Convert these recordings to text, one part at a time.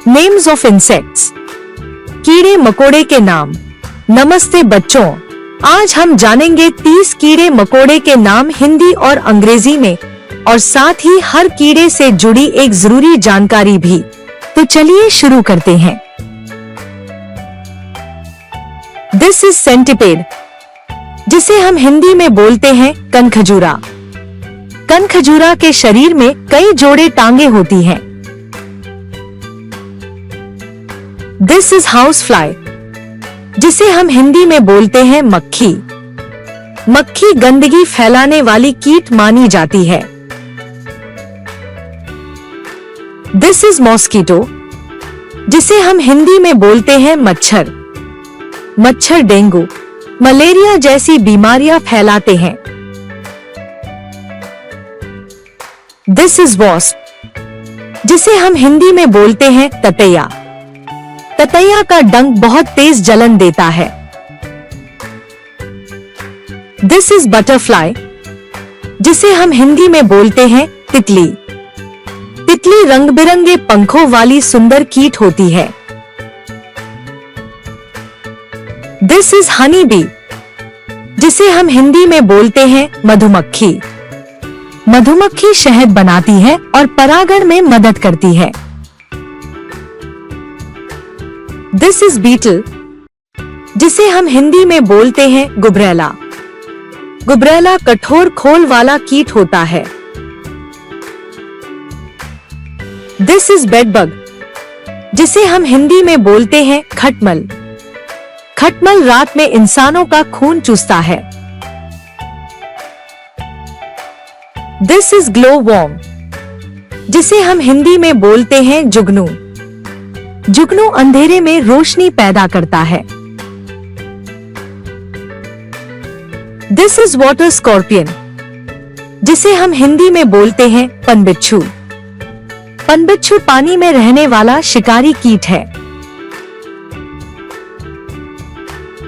Names of insects, कीड़े मकोड़े के नाम। नमस्ते बच्चों, आज हम जानेंगे 30 कीड़े मकोड़े के नाम हिंदी और अंग्रेजी में, और साथ ही हर कीड़े से जुड़ी एक जरूरी जानकारी भी। तो चलिए शुरू करते हैं। दिस इज सेंटिपेड, जिसे हम हिंदी में बोलते हैं कनखजूरा। कनखजूरा के शरीर में कई जोड़े टांगे होती हैं। दिस इज हाउस फ्लाई, जिसे हम हिंदी में बोलते हैं मक्खी। मक्खी गंदगी फैलाने वाली कीट मानी जाती है। दिस इज मॉस्किटो, जिसे हम हिंदी में बोलते हैं मच्छर। मच्छर डेंगू, मलेरिया जैसी बीमारियां फैलाते हैं। दिस इज वॉस्प, जिसे हम हिंदी में बोलते हैं ततैया। ततैया का डंक बहुत तेज जलन देता है। दिस इज बटरफ्लाई, जिसे हम हिंदी में बोलते हैं तितली। तितली रंग बिरंगे पंखों वाली सुंदर कीट होती है। दिस इज हनी बी, जिसे हम हिंदी में बोलते हैं मधुमक्खी। मधुमक्खी शहद बनाती है और परागण में मदद करती है। दिस इज बीटल, जिसे हम हिंदी में बोलते हैं गुबरैला। गुबरैला कठोर खोल वाला कीट होता है। दिस इज बेडबग, जिसे हम हिंदी में बोलते हैं खटमल। खटमल रात में इंसानों का खून चूसता है। दिस इज ग्लो वॉर्म, जिसे हम हिंदी में बोलते हैं जुगनू। जुगनू अंधेरे में रोशनी पैदा करता है। दिस इज वाटर स्कॉर्पियन, जिसे हम हिंदी में बोलते हैं पनबिच्छू। पनबिच्छू पानी में रहने वाला शिकारी कीट है।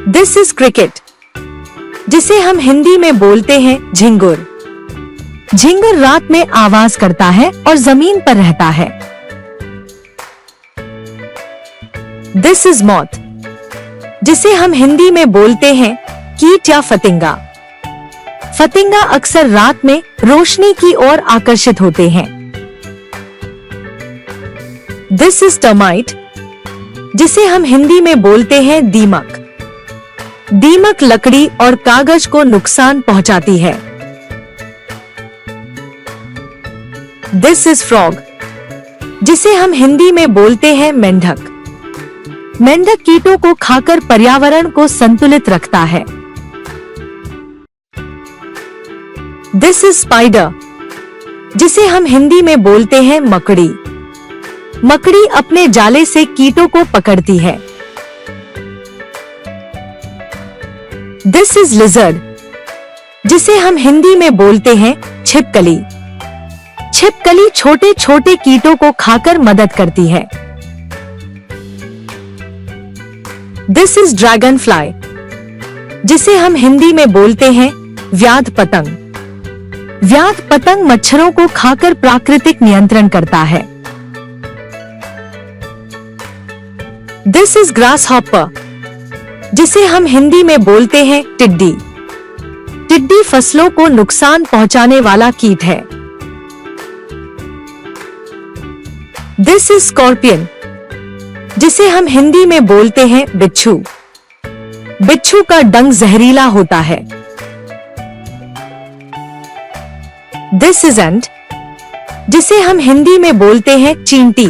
दिस इज क्रिकेट, जिसे हम हिंदी में बोलते हैं झिंगुर। झिंगुर रात में आवाज करता है और जमीन पर रहता है। दिस इज मॉथ, जिसे हम हिंदी में बोलते हैं कीट या फतिंगा। फतिंगा अक्सर रात में रोशनी की ओर आकर्षित होते हैं। दिस इज टर्माइट, जिसे हम हिंदी में बोलते हैं दीमक। दीमक लकड़ी और कागज को नुकसान पहुंचाती है। दिस इज फ्रॉग, जिसे हम हिंदी में बोलते हैं मेंढक। मेंढक कीटों को खाकर पर्यावरण को संतुलित रखता है। दिस इज स्पाइडर, जिसे हम हिंदी में बोलते हैं मकड़ी। मकड़ी अपने जाले से कीटों को पकड़ती है। दिस इज लिजर्ड, जिसे हम हिंदी में बोलते हैं छिपकली। छिपकली छोटे छोटे कीटों को खाकर मदद करती है। दिस इज ड्रैगन फ्लाई, जिसे हम हिंदी में बोलते हैं व्याध पतंग। व्याध पतंग मच्छरों को खाकर प्राकृतिक नियंत्रण करता है। दिस इज ग्रास हॉपर, जिसे हम हिंदी में बोलते हैं टिड्डी। टिड्डी फसलों को नुकसान पहुंचाने वाला कीट है। दिस इज स्कॉर्पियन, जिसे हम हिंदी में बोलते हैं बिच्छू। बिच्छू का डंक जहरीला होता है। दिस इज एंट, जिसे हम हिंदी में बोलते हैं चींटी।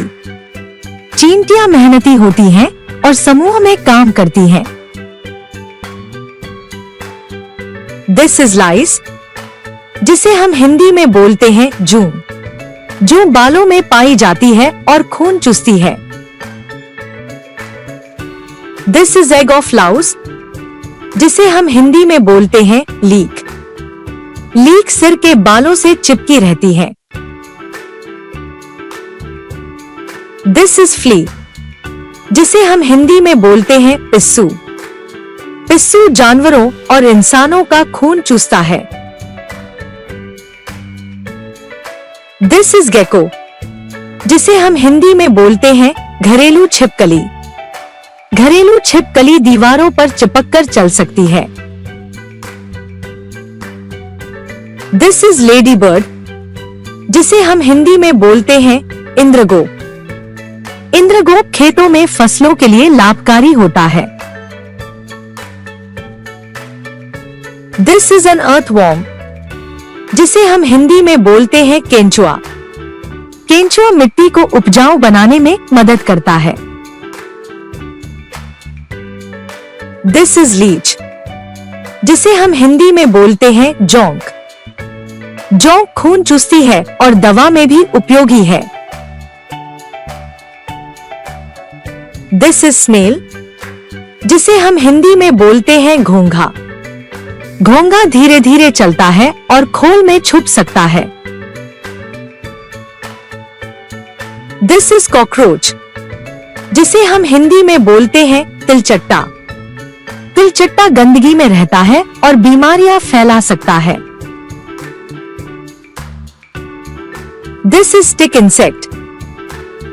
चींटियां मेहनती होती हैं और समूह में काम करती हैं। दिस इज लाइस, जिसे हम हिंदी में बोलते हैं जूं। जूं बालों में पाई जाती है और खून चूसती है। This is egg of Laue's, जिसे हम हिंदी में बोलते हैं लीक। लीक सिर के बालों से चिपकी रहती है। दिस इज फ्ली, जिसे हम हिंदी में बोलते हैं पिस्सू। पिस्सू जानवरों और इंसानों का खून चूसता है। दिस इज गेको, जिसे हम हिंदी में बोलते हैं घरेलू छिपकली। घरेलू छिपकली दीवारों पर चिपककर चल सकती है। दिस इज लेडी बर्ड, जिसे हम हिंदी में बोलते हैं इंद्रगोप। इंद्रगोप खेतों में फसलों के लिए लाभकारी होता है। दिस इज एन अर्थवॉर्म, जिसे हम हिंदी में बोलते हैं केंचुआ। केंचुआ मिट्टी को उपजाऊ बनाने में मदद करता है। दिस इज लीच, जिसे हम हिंदी में बोलते हैं जोंक। जोंक खून चूसती है और दवा में भी उपयोगी है। दिस इज स्नेल, जिसे हम हिंदी में बोलते हैं घोंघा। घोंघा धीरे धीरे चलता है और खोल में छुप सकता है। दिस इज कॉकरोच, जिसे हम हिंदी में बोलते हैं तिलचट्टा। तिलचट्टा गंदगी में रहता है और बीमारियां फैला सकता है। दिस इज स्टिक इंसेक्ट,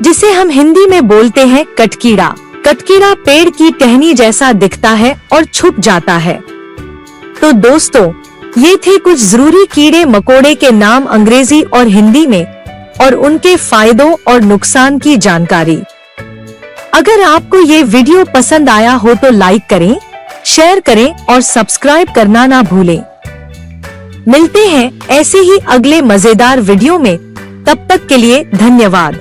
जिसे हम हिंदी में बोलते हैं कटकीड़ा। कटकीड़ा पेड़ की टहनी जैसा दिखता है और छुप जाता है। तो दोस्तों, ये थे कुछ जरूरी कीड़े मकोड़े के नाम अंग्रेजी और हिंदी में और उनके फायदों और नुकसान की जानकारी। अगर आपको ये वीडियो पसंद आया हो तो लाइक करें, शेयर करें और सब्सक्राइब करना ना भूलें। मिलते हैं ऐसे ही अगले मजेदार वीडियो में। तब तक के लिए धन्यवाद।